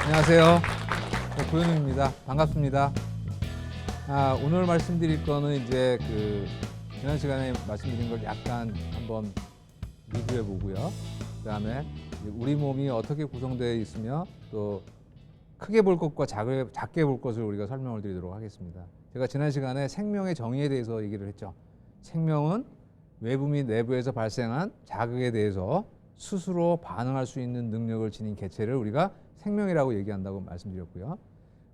안녕하세요. 고현웅입니다. 반갑습니다. 오늘 말씀드릴 거는 이제 지난 시간에 말씀드린 걸 약간 한번 리뷰해 보고요. 그다음에 우리 몸이 어떻게 구성되어 있으며 또 크게 볼 것과 작게 볼 것을 우리가 설명을 드리도록 하겠습니다. 제가 지난 시간에 생명의 정의에 대해서 얘기를 했죠. 생명은 외부 및 내부에서 발생한 자극에 대해서 스스로 반응할 수 있는 능력을 지닌 개체를 우리가 생명이라고 얘기한다고 말씀드렸고요.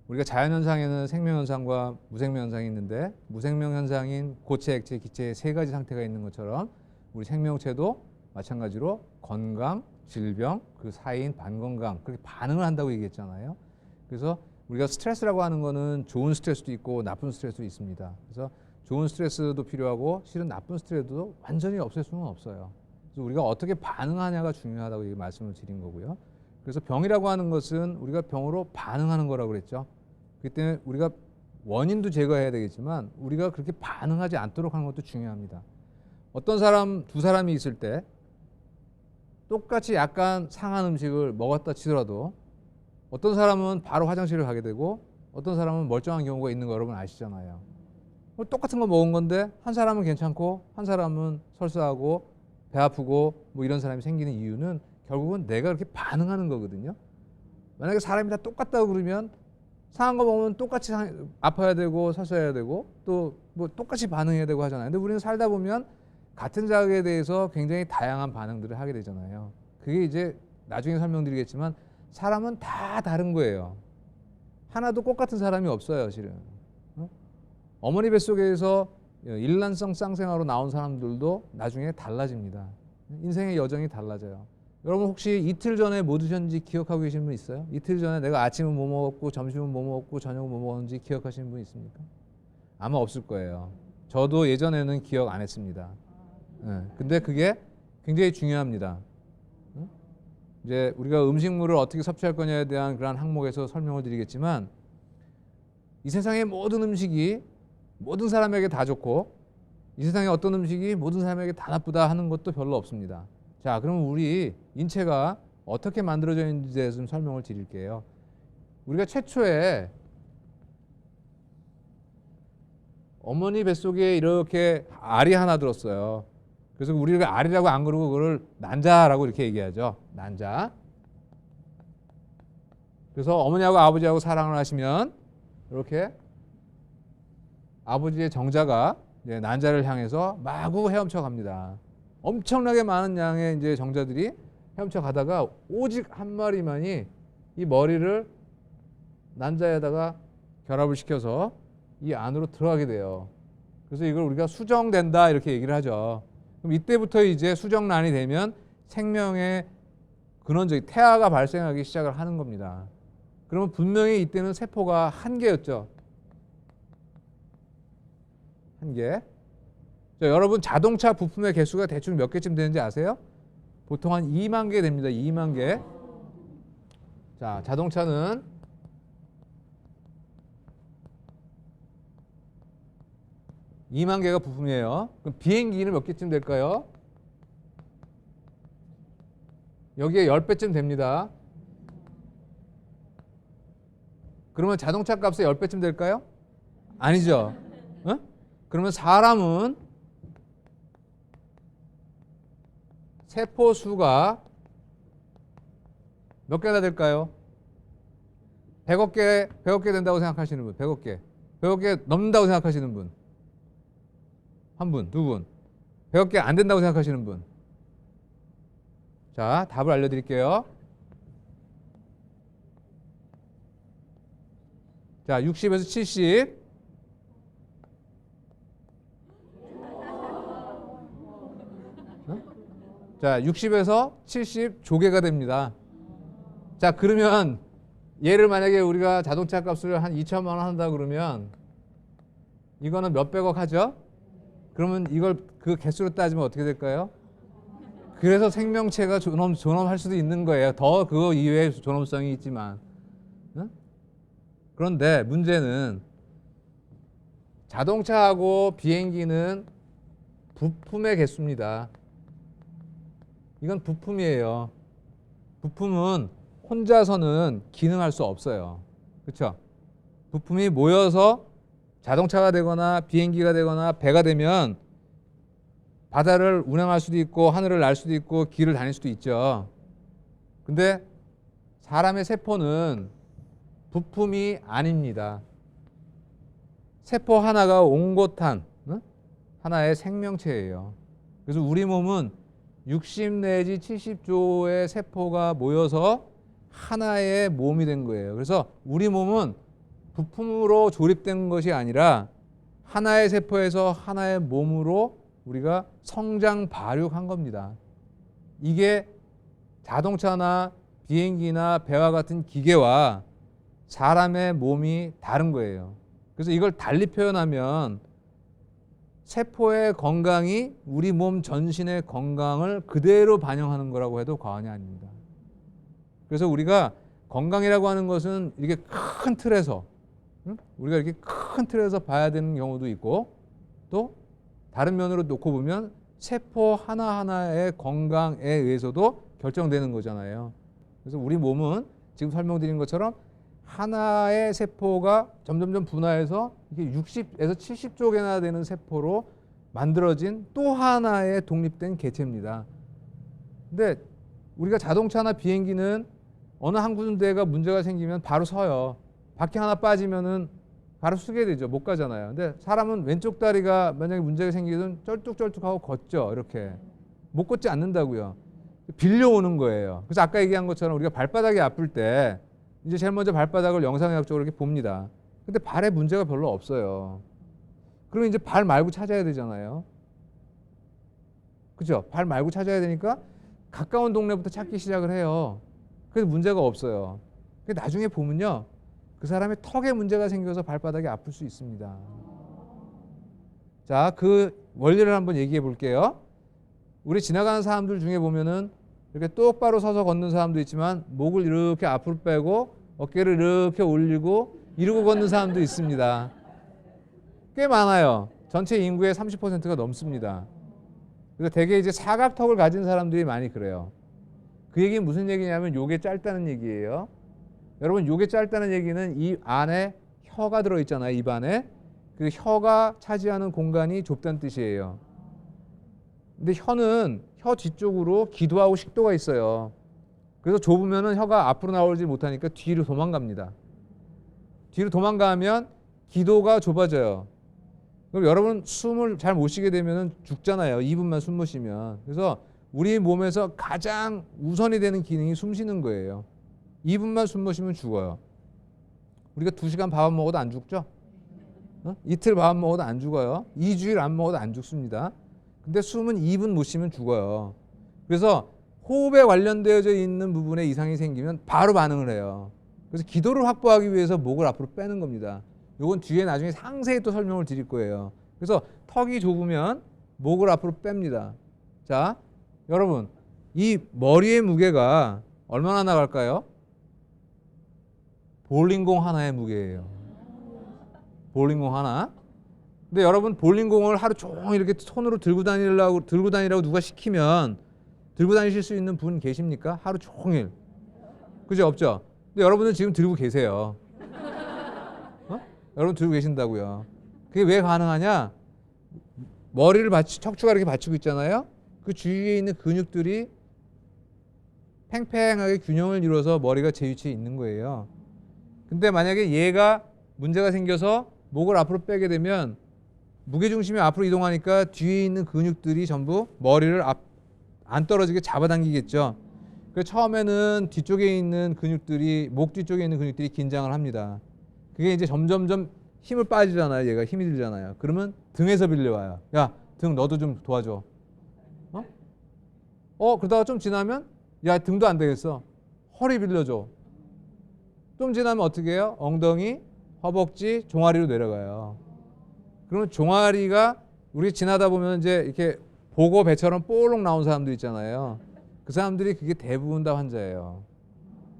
우리가 자연현상에는 생명현상과 무생명현상이 있는데, 무생명현상인 고체, 액체, 기체 세 가지 상태가 있는 것처럼 우리 생명체도 마찬가지로 건강, 질병, 그 사이인 반건강, 그렇게 반응을 한다고 얘기했잖아요. 그래서 우리가 스트레스라고 하는 거는 좋은 스트레스도 있고 나쁜 스트레스도 있습니다. 그래서 좋은 스트레스도 필요하고 실은 나쁜 스트레스도 완전히 없앨 수는 없어요. 그래서 우리가 어떻게 반응하냐가 중요하다고 말씀을 드린 거고요. 그래서 병이라고 하는 것은 우리가 병으로 반응하는 거라고 그랬죠. 그렇기 때문에 우리가 원인도 제거해야 되겠지만 우리가 그렇게 반응하지 않도록 하는 것도 중요합니다. 어떤 사람, 두 사람이 있을 때 똑같이 약간 상한 음식을 먹었다 치더라도 어떤 사람은 바로 화장실을 가게 되고 어떤 사람은 멀쩡한 경우가 있는 거 여러분 아시잖아요. 똑같은 거 먹은 건데 한 사람은 괜찮고 한 사람은 설사하고 배 아프고 뭐 이런 사람이 생기는 이유는 결국은 내가 그렇게 반응하는 거거든요. 만약에 사람이 다 똑같다고 그러면 상한 거 먹으면 똑같이 아파야 되고 설사해야 되고 또 뭐 똑같이 반응해야 되고 하잖아요. 근데 우리는 살다 보면 같은 자극에 대해서 굉장히 다양한 반응들을 하게 되잖아요. 그게 이제 나중에 설명드리겠지만 사람은 다 다른 거예요. 하나도 똑같은 사람이 없어요, 실은. 어머니 뱃속에서 일란성 쌍생아로 나온 사람들도 나중에 달라집니다. 인생의 여정이 달라져요. 여러분 혹시 이틀 전에 뭐 드셨는지 기억하고 계신 분 있어요? 이틀 전에 내가 아침은 뭐 먹었고 점심은 뭐 먹었고 저녁은 뭐 먹었는지 기억하시는 분 있습니까? 아마 없을 거예요. 저도 예전에는 기억 안 했습니다. 근데 그게 굉장히 중요합니다. 이제 우리가 음식물을 어떻게 섭취할 거냐에 대한 그런 항목에서 설명을 드리겠지만 이 세상의 모든 음식이 모든 사람에게 다 좋고 이 세상에 어떤 음식이 모든 사람에게 다 나쁘다 하는 것도 별로 없습니다. 자, 그럼 우리 인체가 어떻게 만들어져 있는지에 대해서 좀 설명을 드릴게요. 우리가 최초에 어머니 뱃속에 이렇게 알이 하나 들었어요. 그래서 우리가 알이라고 안 그러고 그걸 난자라고 이렇게 얘기하죠. 난자. 그래서 어머니하고 아버지하고 사랑을 하시면 이렇게 아버지의 정자가 이제 난자를 향해서 마구 헤엄쳐 갑니다. 엄청나게 많은 양의 이제 정자들이 헤엄쳐 가다가 오직 한 마리만이 이 머리를 난자에다가 결합을 시켜서 이 안으로 들어가게 돼요. 그래서 이걸 우리가 수정된다 이렇게 얘기를 하죠. 그럼 이때부터 이제 수정란이 되면 생명의 근원적인 태아가 발생하기 시작을 하는 겁니다. 그러면 분명히 이때는 세포가 한 개였죠. 한 개. 자, 여러분 자동차 부품의 개수가 대충 몇 개쯤 되는지 아세요? 보통 한 2만 개 됩니다. 2만 개. 자, 자동차는 2만 개가 부품이에요. 그럼 비행기는 몇 개쯤 될까요? 여기에 10배쯤 됩니다. 그러면 자동차 값의 10배쯤 될까요? 아니죠. 그러면 사람은 세포 수가 몇 개나 될까요? 100억 개 된다고 생각하시는 분, 100억 개. 100억 개 넘는다고 생각하시는 분. 한 분, 두 분. 100억 개 안 된다고 생각하시는 분. 자, 답을 알려드릴게요. 자, 60에서 70. 자, 60에서 70 조개가 됩니다. 자, 그러면 얘를 만약에 우리가 자동차 값을 한 2천만 원 한다 그러면 이거는 몇백억 하죠? 그러면 이걸 그 개수로 따지면 어떻게 될까요? 그래서 생명체가 존엄할 수도 있는 거예요. 더 그거 이외에 존엄성이 있지만. 그런데 문제는 자동차하고 비행기는 부품의 개수입니다. 이건 부품이에요. 부품은 혼자서는 기능할 수 없어요. 그렇죠? 부품이 모여서 자동차가 되거나 비행기가 되거나 배가 되면 바다를 운행할 수도 있고 하늘을 날 수도 있고 길을 다닐 수도 있죠. 근데 사람의 세포는 부품이 아닙니다. 세포 하나가 옹고탄, 하나의 생명체예요. 그래서 우리 몸은 60 내지 70조의 세포가 모여서 하나의 몸이 된 거예요. 그래서 우리 몸은 부품으로 조립된 것이 아니라 하나의 세포에서 하나의 몸으로 우리가 성장 발육한 겁니다. 이게 자동차나 비행기나 배와 같은 기계와 사람의 몸이 다른 거예요. 그래서 이걸 달리 표현하면 세포의 건강이 우리 몸 전신의 건강을 그대로 반영하는 거라고 해도 과언이 아닙니다. 그래서 우리가 건강이라고 하는 것은 이렇게 큰 틀에서 우리가 이렇게 큰 틀에서 봐야 되는 경우도 있고 또 다른 면으로 놓고 보면 세포 하나하나의 건강에 의해서도 결정되는 거잖아요. 그래서 우리 몸은 지금 설명드린 것처럼 하나의 세포가 점점점 분화해서 이게 60에서 70조 개나 되는 세포로 만들어진 또 하나의 독립된 개체입니다. 근데 우리가 자동차나 비행기는 어느 한 군데가 문제가 생기면 바로 서요. 바퀴 하나 빠지면은 바로 쓰게 되죠. 못 가잖아요. 근데 사람은 왼쪽 다리가 만약에 문제가 생기든 쩔뚝쩔뚝하고 걷죠. 이렇게 못 걷지 않는다고요. 빌려오는 거예요. 그래서 아까 얘기한 것처럼 우리가 발바닥이 아플 때 이제 제일 먼저 발바닥을 영상의학적으로 이렇게 봅니다. 근데 발에 문제가 별로 없어요. 그러면 이제 발 말고 찾아야 되잖아요. 그죠? 발 말고 찾아야 되니까 가까운 동네부터 찾기 시작을 해요. 그래서 문제가 없어요. 근데 나중에 보면요. 그 사람의 턱에 문제가 생겨서 발바닥이 아플 수 있습니다. 자, 그 원리를 한번 얘기해 볼게요. 우리 지나가는 사람들 중에 보면은 이렇게 똑바로 서서 걷는 사람도 있지만 목을 이렇게 앞으로 빼고 어깨를 이렇게 올리고 이러고 걷는 사람도 있습니다. 꽤 많아요. 전체 인구의 30%가 넘습니다. 그래서 대개 이제 사각턱을 가진 사람들이 많이 그래요. 그 얘기는 무슨 얘기냐면 요게 짧다는 얘기예요. 여러분 요게 짧다는 얘기는 이 안에 혀가 들어있잖아요. 입 안에. 그 혀가 차지하는 공간이 좁다는 뜻이에요. 근데 혀는 혀 뒤쪽으로 기도하고 식도가 있어요. 그래서 좁으면은 혀가 앞으로 나오지 못하니까 뒤로 도망갑니다. 뒤로 도망가면 기도가 좁아져요. 그럼 여러분 숨을 잘 못 쉬게 되면 죽잖아요. 2분만 숨 못 쉬면. 그래서 우리 몸에서 가장 우선이 되는 기능이 숨 쉬는 거예요. 2분만 숨 못 쉬면 죽어요. 우리가 2시간 밥 먹어도 안 죽죠? 이틀 밥 먹어도 안 죽어요. 2주일 안 먹어도 안 죽습니다. 근데 숨은 2분 못 쉬면 죽어요. 그래서 호흡에 관련되어져 있는 부분에 이상이 생기면 바로 반응을 해요. 그래서 기도를 확보하기 위해서 목을 앞으로 빼는 겁니다. 이건 뒤에 나중에 상세히 또 설명을 드릴 거예요. 그래서 턱이 좁으면 목을 앞으로 뺍니다. 자, 여러분 이 머리의 무게가 얼마나 나갈까요? 볼링공 하나의 무게예요. 볼링공 하나. 근데 여러분 볼링공을 하루 종일 이렇게 손으로 들고 다니라고 누가 시키면 들고 다니실 수 있는 분 계십니까? 하루 종일. 그죠? 없죠? 근데 여러분은 지금 들고 계세요. 여러분 들고 계신다고요. 그게 왜 가능하냐? 머리를 척추가 이렇게 받치고 있잖아요. 그 주위에 있는 근육들이 팽팽하게 균형을 이루어서 머리가 제 위치에 있는 거예요. 근데 만약에 얘가 문제가 생겨서 목을 앞으로 빼게 되면 무게중심이 앞으로 이동하니까 뒤에 있는 근육들이 전부 머리를 안 떨어지게 잡아당기겠죠. 그래서 처음에는 뒤쪽에 있는 근육들이 목 뒤쪽에 있는 근육들이 긴장을 합니다. 그게 이제 점점점 힘을 빠지잖아요. 얘가 힘이 들잖아요. 그러면 등에서 빌려와요. 야, 등 너도 좀 도와줘. 그러다가 좀 지나면 야, 등도 안 되겠어. 허리 빌려줘. 좀 지나면 어떻게 해요? 엉덩이, 허벅지, 종아리로 내려가요. 그러면 종아리가 우리 지나다 보면 이제 이렇게 보고 배처럼 볼록 나온 사람들 있잖아요. 그 사람들이 그게 대부분 다 환자예요.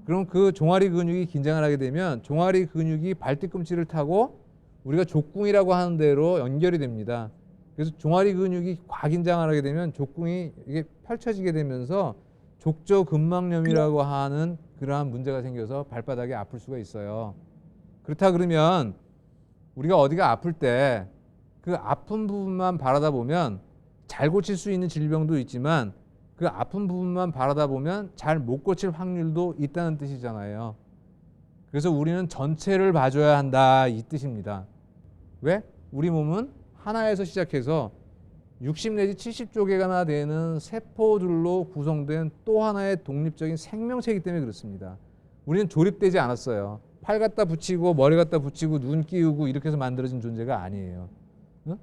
그럼 그 종아리 근육이 긴장을 하게 되면 종아리 근육이 발뒤꿈치를 타고 우리가 족궁이라고 하는 데로 연결이 됩니다. 그래서 종아리 근육이 과긴장을 하게 되면 족궁이 이게 펼쳐지게 되면서 족저근막염이라고 하는 그러한 문제가 생겨서 발바닥이 아플 수가 있어요. 그렇다 그러면 우리가 어디가 아플 때 그 아픈 부분만 바라다 보면 잘 고칠 수 있는 질병도 있지만 그 아픈 부분만 바라다 보면 잘 못 고칠 확률도 있다는 뜻이잖아요. 그래서 우리는 전체를 봐줘야 한다 이 뜻입니다. 왜? 우리 몸은 하나에서 시작해서 60 내지 70조개나 되는 세포들로 구성된 또 하나의 독립적인 생명체이기 때문에 그렇습니다. 우리는 조립되지 않았어요. 팔 갖다 붙이고 머리 갖다 붙이고 눈 끼우고 이렇게 해서 만들어진 존재가 아니에요. 응?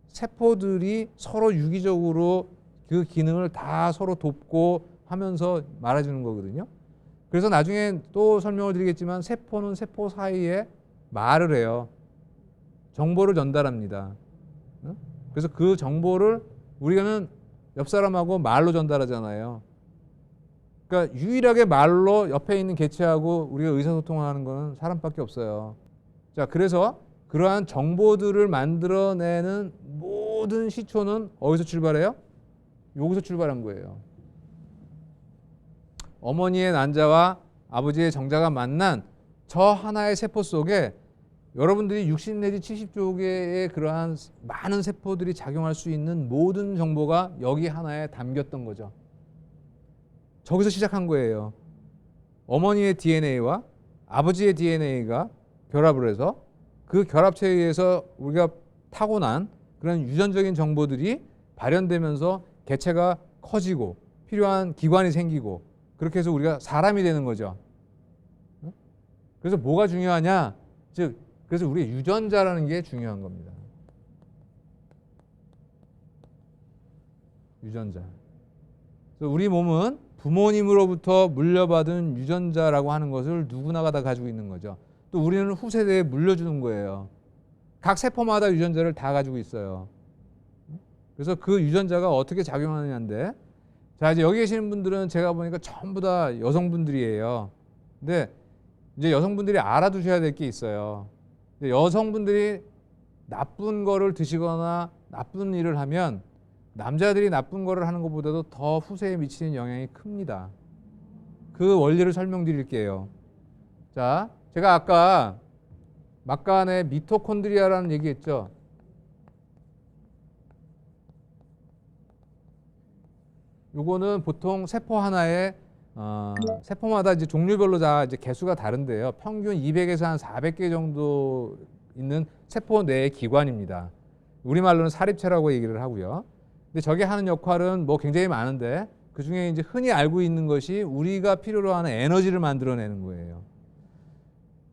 세포들이 서로 유기적으로 그 기능을 다 서로 돕고 하면서 말해주는 거거든요. 그래서 나중에 또 설명을 드리겠지만 세포는 세포 사이에 말을 해요. 정보를 전달합니다. 응? 그래서 그 정보를 우리는 옆 사람하고 말로 전달하잖아요. 그러니까 유일하게 말로 옆에 있는 개체하고 우리가 의사소통하는 거는 사람밖에 없어요. 자, 그래서 그러한 정보들을 만들어내는 모든 시초는 어디서 출발해요? 여기서 출발한 거예요. 어머니의 난자와 아버지의 정자가 만난 저 하나의 세포 속에 여러분들이 60 내지 70조개의 그러한 많은 세포들이 작용할 수 있는 모든 정보가 여기 하나에 담겼던 거죠. 저기서 시작한 거예요. 어머니의 DNA와 아버지의 DNA가 결합을 해서 그 결합체에 의해서 우리가 타고난 그런 유전적인 정보들이 발현되면서 개체가 커지고 필요한 기관이 생기고 그렇게 해서 우리가 사람이 되는 거죠. 그래서 뭐가 중요하냐? 즉 그래서 우리 유전자라는 게 중요한 겁니다. 유전자. 그래서 우리 몸은 부모님으로부터 물려받은 유전자라고 하는 것을 누구나가 다 가지고 있는 거죠. 또 우리는 후세대에 물려주는 거예요. 각 세포마다 유전자를 다 가지고 있어요. 그래서 그 유전자가 어떻게 작용하느냐인데, 자 이제 여기 계시는 분들은 제가 보니까 전부 다 여성분들이에요. 근데 이제 여성분들이 알아두셔야 될 게 있어요. 여성분들이 나쁜 거를 드시거나 나쁜 일을 하면 남자들이 나쁜 거를 하는 것보다도 더 후세에 미치는 영향이 큽니다. 그 원리를 설명드릴게요. 자, 제가 아까 막간에 미토콘드리아라는 얘기했죠. 요거는 보통 세포 하나에 세포마다 이제 종류별로 다 이제 개수가 다른데요. 평균 200에서 한 400개 정도 있는 세포 내의 기관입니다. 우리말로는 사립체라고 얘기를 하고요. 근데 저게 하는 역할은 뭐 굉장히 많은데 그 중에 이제 흔히 알고 있는 것이 우리가 필요로 하는 에너지를 만들어내는 거예요.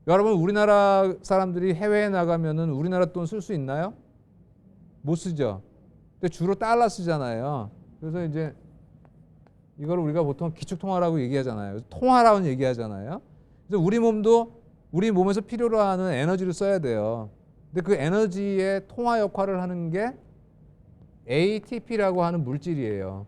여러분 우리나라 사람들이 해외에 나가면은 우리나라 돈 쓸 수 있나요? 못 쓰죠. 근데 주로 달러 쓰잖아요. 그래서 이제 이걸 우리가 보통 기축통화라고 얘기하잖아요. 통화라고 얘기하잖아요. 그래서 우리 몸도 우리 몸에서 필요로 하는 에너지를 써야 돼요. 근데 그 에너지의 통화 역할을 하는 게 ATP라고 하는 물질이에요.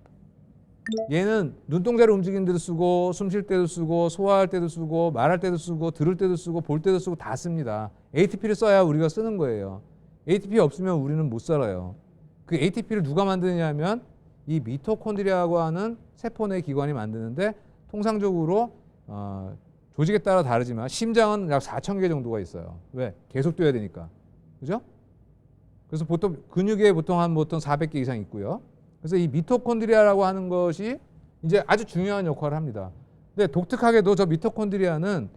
얘는 눈동자를 움직이는 데도 쓰고 숨 쉴 때도 쓰고 소화할 때도 쓰고 말할 때도 쓰고 들을 때도 쓰고 볼 때도 쓰고 다 씁니다. ATP를 써야 우리가 쓰는 거예요. ATP 없으면 우리는 못 살아요. 그 ATP를 누가 만드느냐 하면 이 미토콘드리아라고 하는 세포 내 기관이 만드는데 통상적으로 조직에 따라 다르지만 심장은 약 4,000개 정도가 있어요. 왜? 계속 뛰어야 되니까. 그죠? 그래서 보통 근육에 보통 400개 이상 있고요. 그래서 이 미토콘드리아라고 하는 것이 이제 아주 중요한 역할을 합니다. 근데 독특하게도 저 미토콘드리아는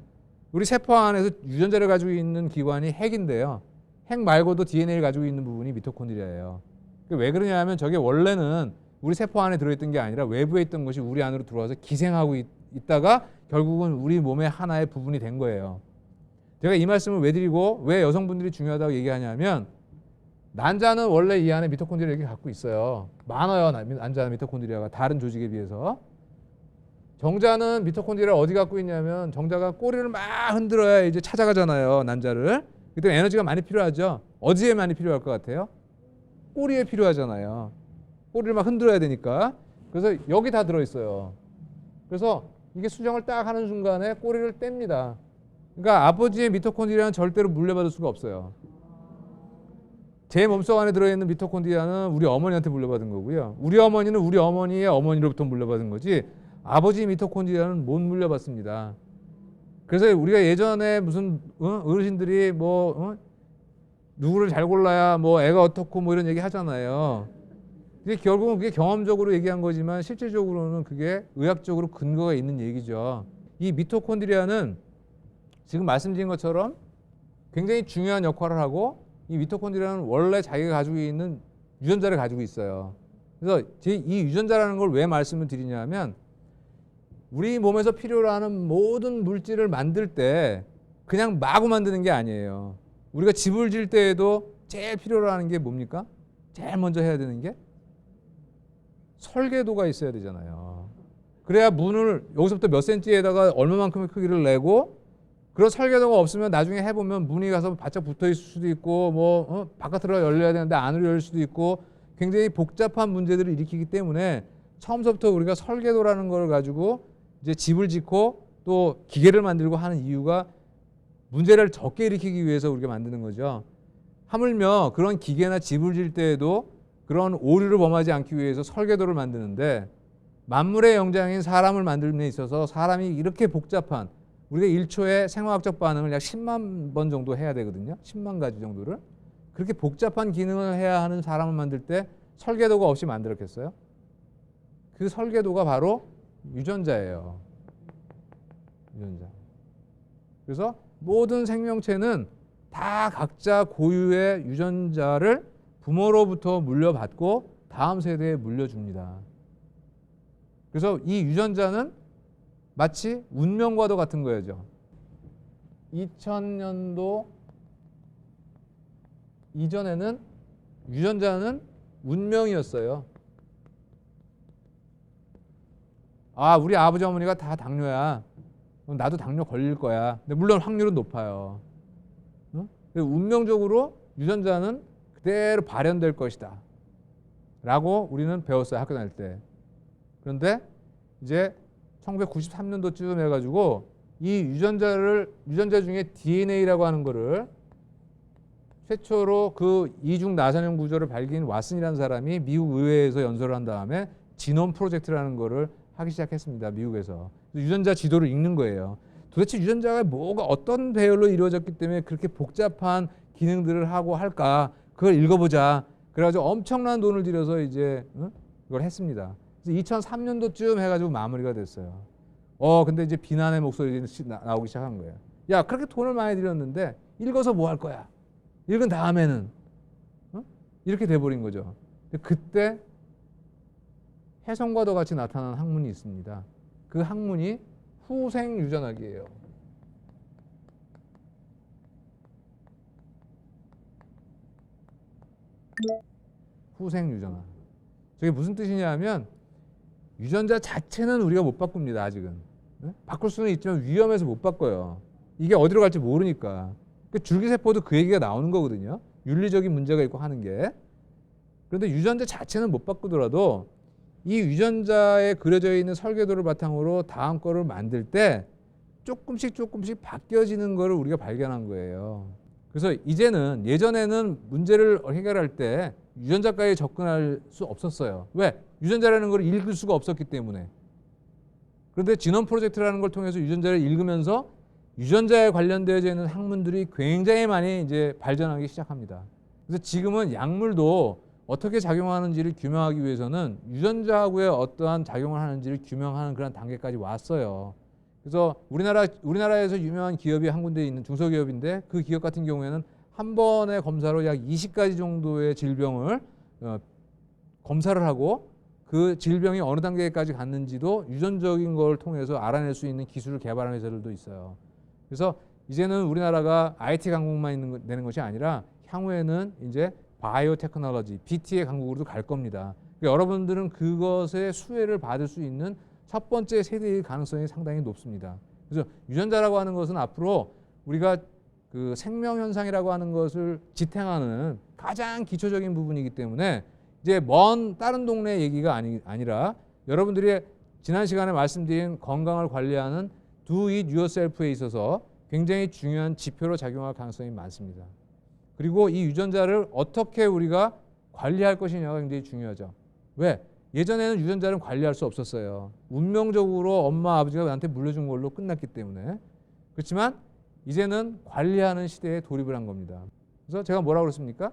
우리 세포 안에서 유전자를 가지고 있는 기관이 핵인데요. 핵 말고도 DNA를 가지고 있는 부분이 미토콘드리아예요. 왜 그러냐 하면 저게 원래는 우리 세포 안에 들어있던 게 아니라 외부에 있던 것이 우리 안으로 들어와서 기생하고 있다가 결국은 우리 몸의 하나의 부분이 된 거예요. 제가 이 말씀을 왜 드리고 왜 여성분들이 중요하다고 얘기하냐면 난자는 원래 이 안에 미토콘드리아를 이렇게 갖고 있어요. 많아요. 난자 미토콘드리아가 다른 조직에 비해서. 정자는 미토콘드리아를 어디 갖고 있냐면 정자가 꼬리를 막 흔들어야 이제 찾아가잖아요. 난자를. 그때 에너지가 많이 필요하죠. 어디에 많이 필요할 것 같아요? 꼬리에 필요하잖아요. 꼬리를 막 흔들어야 되니까. 그래서 여기 다 들어있어요. 그래서 이게 수정을 딱 하는 순간에 꼬리를 뗍니다. 그러니까 아버지의 미토콘드리아는 절대로 물려받을 수가 없어요. 제 몸속 안에 들어있는 미토콘드리아는 우리 어머니한테 물려받은 거고요. 우리 어머니는 우리 어머니의 어머니로부터 물려받은 거지 아버지 미토콘드리아는 못 물려받습니다. 그래서 우리가 예전에 무슨 어르신들이 뭐 누구를 잘 골라야 뭐 애가 어떻고 뭐 이런 얘기 하잖아요. 이게 결국은 그게 경험적으로 얘기한 거지만 실질적으로는 그게 의학적으로 근거가 있는 얘기죠. 이 미토콘드리아는 지금 말씀드린 것처럼 굉장히 중요한 역할을 하고, 이 미토콘드리아는 원래 자기가 가지고 있는 유전자를 가지고 있어요. 그래서 이 유전자라는 걸 왜 말씀을 드리냐면, 우리 몸에서 필요로 하는 모든 물질을 만들 때 그냥 마구 만드는 게 아니에요. 우리가 집을 질 때에도 제일 필요로 하는 게 뭡니까? 제일 먼저 해야 되는 게 설계도가 있어야 되잖아요. 그래야 문을 여기서부터 몇 센치에다가 얼마만큼의 크기를 내고, 그런 설계도가 없으면 나중에 해보면 문이 가서 바짝 붙어 있을 수도 있고, 뭐 바깥으로 열려야 되는데 안으로 열릴 수도 있고, 굉장히 복잡한 문제들을 일으키기 때문에 처음부터 우리가 설계도라는 걸 가지고 이제 집을 짓고 또 기계를 만들고 하는 이유가 문제를 적게 일으키기 위해서 우리가 만드는 거죠. 하물며 그런 기계나 집을 질 때에도 그런 오류를 범하지 않기 위해서 설계도를 만드는데, 만물의 영장인 사람을 만드는 데 있어서 사람이 이렇게 복잡한, 우리가 1초에 생화학적 반응을 약 10만 번 정도 해야 되거든요. 10만 가지 정도를. 그렇게 복잡한 기능을 해야 하는 사람을 만들 때 설계도가 없이 만들었겠어요? 그 설계도가 바로 유전자예요. 유전자. 그래서 모든 생명체는 다 각자 고유의 유전자를 부모로부터 물려받고 다음 세대에 물려줍니다. 그래서 이 유전자는 마치 운명과도 같은 거죠. 2000년도 이전에는 유전자는 운명이었어요. 아, 우리 아버지 어머니가 다 당뇨야. 그럼 나도 당뇨 걸릴 거야. 근데 물론 확률은 높아요. 운명적으로 유전자는 그대로 발현될 것이다 라고 우리는 배웠어요, 학교 다닐 때. 그런데 이제 1993년도쯤 해가지고 이 유전자 중에 DNA라고 하는 거를 최초로 그 이중 나선형 구조를 발견한 왓슨이라는 사람이 미국 의회에서 연설을 한 다음에 지놈 프로젝트라는 거를 하기 시작했습니다. 미국에서. 유전자 지도를 읽는 거예요. 도대체 유전자가 뭐가 어떤 배열로 이루어졌기 때문에 그렇게 복잡한 기능들을 하고 할까? 그걸 읽어보자. 그래가지고 엄청난 돈을 들여서 이제 그걸 했습니다. 2003년도쯤 해가지고 마무리가 됐어요. 근데 이제 비난의 목소리가 나오기 시작한 거예요. 야, 그렇게 돈을 많이 들였는데 읽어서 뭐 할 거야? 읽은 다음에는 이렇게 돼버린 거죠. 그때 혜성과도 같이 나타난 학문이 있습니다. 그 학문이 후생 유전학이에요. 후생 유전학. 저게 무슨 뜻이냐면, 유전자 자체는 우리가 못 바꿉니다. 아직은. 바꿀 수는 있지만 위험해서 못 바꿔요. 이게 어디로 갈지 모르니까. 줄기세포도 그 얘기가 나오는 거거든요. 윤리적인 문제가 있고 하는 게. 그런데 유전자 자체는 못 바꾸더라도 이 유전자에 그려져 있는 설계도를 바탕으로 다음 거를 만들 때 조금씩 바뀌어지는 거를 우리가 발견한 거예요. 그래서 이제는, 예전에는 문제를 해결할 때 유전자까지 접근할 수 없었어요. 왜? 유전자라는 걸 읽을 수가 없었기 때문에. 그런데 지놈 프로젝트라는 걸 통해서 유전자를 읽으면서 유전자에 관련되어져 있는 학문들이 굉장히 많이 이제 발전하기 시작합니다. 그래서 지금은 약물도 어떻게 작용하는지를 규명하기 위해서는 유전자하고의 어떠한 작용을 하는지를 규명하는 그런 단계까지 왔어요. 그래서 우리나라에서 유명한 기업이 한 군데 있는 중소기업인데, 그 기업 같은 경우에는 한 번의 검사로 약 20가지 정도의 질병을 검사를 하고, 그 질병이 어느 단계까지 갔는지도 유전적인 걸 통해서 알아낼 수 있는 기술을 개발하는 회사들도 있어요. 그래서 이제는 우리나라가 IT 강국만 되는 것이 아니라 향후에는 이제 바이오 테크놀로지, BT의 강국으로도 갈 겁니다. 그러니까 여러분들은 그것의 수혜를 받을 수 있는 첫 번째 세대일 가능성이 상당히 높습니다. 그래서 유전자라고 하는 것은 앞으로 우리가 그 생명 현상이라고 하는 것을 지탱하는 가장 기초적인 부분이기 때문에, 이제 먼 다른 동네 얘기가 아니라 여러분들이 지난 시간에 말씀드린 건강을 관리하는 Do It Yourself에 있어서 굉장히 중요한 지표로 작용할 가능성이 많습니다. 그리고 이 유전자를 어떻게 우리가 관리할 것이냐가 굉장히 중요하죠. 왜? 예전에는 유전자를 관리할 수 없었어요. 운명적으로 엄마 아버지가 나한테 물려준 걸로 끝났기 때문에. 그렇지만 이제는 관리하는 시대에 돌입을 한 겁니다. 그래서 제가 뭐라고 그랬습니까?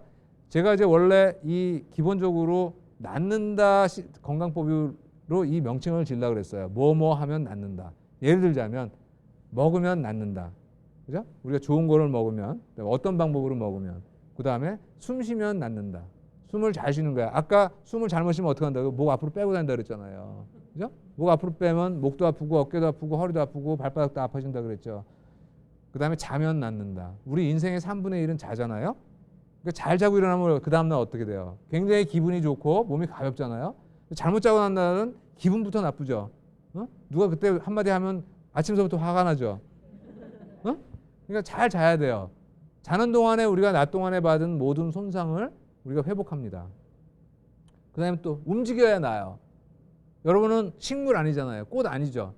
제가 이제 원래 이 기본적으로 낫는다 건강법으로 이 명칭을 지으려고 그랬어요. 뭐뭐 하면 낫는다. 예를 들자면 먹으면 낫는다. 그죠? 우리가 좋은 거를 먹으면, 어떤 방법으로 먹으면, 그 다음에 숨 쉬면 낫는다. 숨을 잘 쉬는 거야. 아까 숨을 잘못 쉬면 어떻게 한다고? 목 앞으로 빼고 다닌다 그랬잖아요. 그죠? 목 앞으로 빼면 목도 아프고 어깨도 아프고 허리도 아프고 발바닥도 아파진다 그랬죠. 그 다음에 자면 낫는다. 우리 인생의 3분의 1은 자잖아요. 그러니까 잘 자고 일어나면 그 다음날 어떻게 돼요? 굉장히 기분이 좋고 몸이 가볍잖아요. 잘못 자고 난 날은 기분부터 나쁘죠. 어? 누가 그때 한마디 하면 아침서부터 화가 나죠. 어? 그러니까 잘 자야 돼요. 자는 동안에 우리가 낮 동안에 받은 모든 손상을 우리가 회복합니다. 그 다음에 또 움직여야 나아요. 여러분은 식물 아니잖아요. 꽃 아니죠.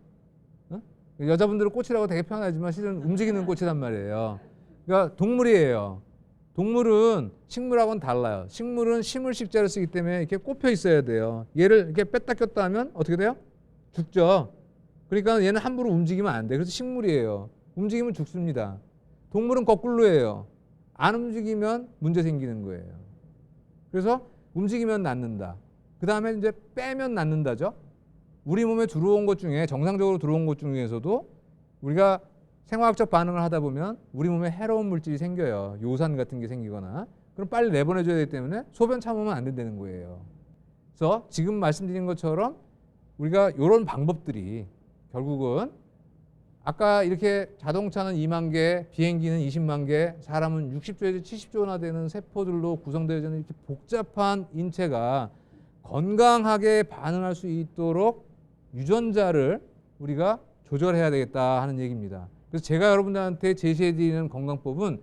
어? 여자분들은 꽃이라고 되게 편하지만 실은 움직이는 꽃이란 말이에요. 그러니까 동물이에요. 동물은 식물하고는 달라요. 식물은 심을 식자를 쓰기 때문에 이렇게 꼽혀 있어야 돼요. 얘를 이렇게 뺐다 꼈다 하면 어떻게 돼요? 죽죠. 그러니까 얘는 함부로 움직이면 안 돼. 그래서 식물이에요. 움직이면 죽습니다. 동물은 거꾸로예요. 안 움직이면 문제 생기는 거예요. 그래서 움직이면 낫는다. 그 다음에 이제 빼면 낫는다죠. 우리 몸에 들어온 것 중에 정상적으로 들어온 것 중에서도 우리가 생화학적 반응을 하다 보면 우리 몸에 해로운 물질이 생겨요. 요산 같은 게 생기거나. 그럼 빨리 내보내줘야 되기 때문에 소변 참으면 안 된다는 거예요. 그래서 지금 말씀드린 것처럼 우리가 이런 방법들이 결국은 아까 이렇게 자동차는 2만 개, 비행기는 20만 개, 사람은 60조에서 70조나 되는 세포들로 구성되어 있는 이렇게 복잡한 인체가 건강하게 반응할 수 있도록 유전자를 우리가 조절해야 되겠다 하는 얘기입니다. 그래서 제가 여러분들한테 제시해드리는 건강법은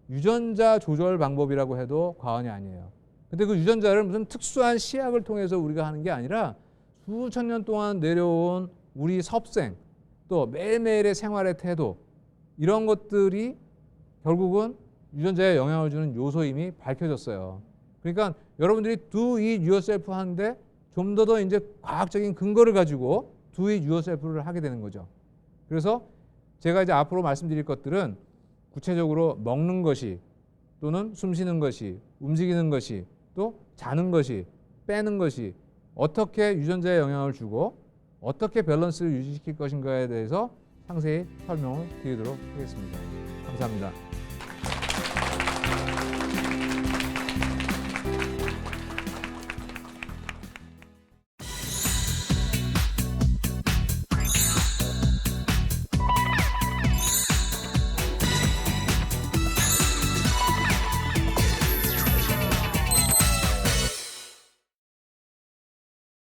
유전자 조절 방법이라고 해도 과언이 아니에요. 근데 그 유전자를 무슨 특수한 시약을 통해서 우리가 하는 게 아니라 수천 년 동안 내려온 우리 섭생, 또 매일매일의 생활의 태도, 이런 것들이 결국은 유전자에 영향을 주는 요소임이 밝혀졌어요. 그러니까 여러분들이 do it yourself 하는데 좀 더 이제 과학적인 근거를 가지고 do it yourself를 하게 되는 거죠. 그래서 제가 이제 앞으로 말씀드릴 것들은 구체적으로 먹는 것이 또는 숨 쉬는 것이, 움직이는 것이, 또 자는 것이, 빼는 것이 어떻게 유전자에 영향을 주고 어떻게 밸런스를 유지시킬 것인가에 대해서 상세히 설명을 드리도록 하겠습니다. 감사합니다.